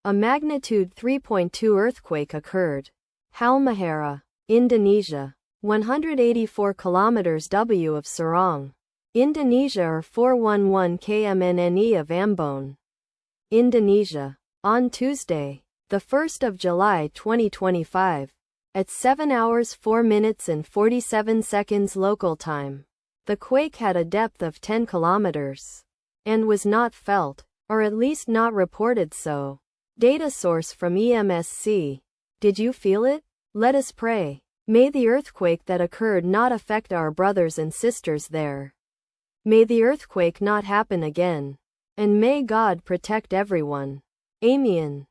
A magnitude 3.2 earthquake occurred. Halmahera, Indonesia. 184 kilometers W of Serang, Indonesia or 411 kmNE of Ambon, Indonesia. On Tuesday, the 1st of July 2025, at 7 hours 4 minutes and 47 seconds local time, the quake had a depth of 10 kilometers and was not felt, or at least not reported so. Data source from EMSC. Did you feel it? Let us pray. May the earthquake that occurred not affect our brothers and sisters there. May the earthquake not happen again. And may God protect everyone. Amen.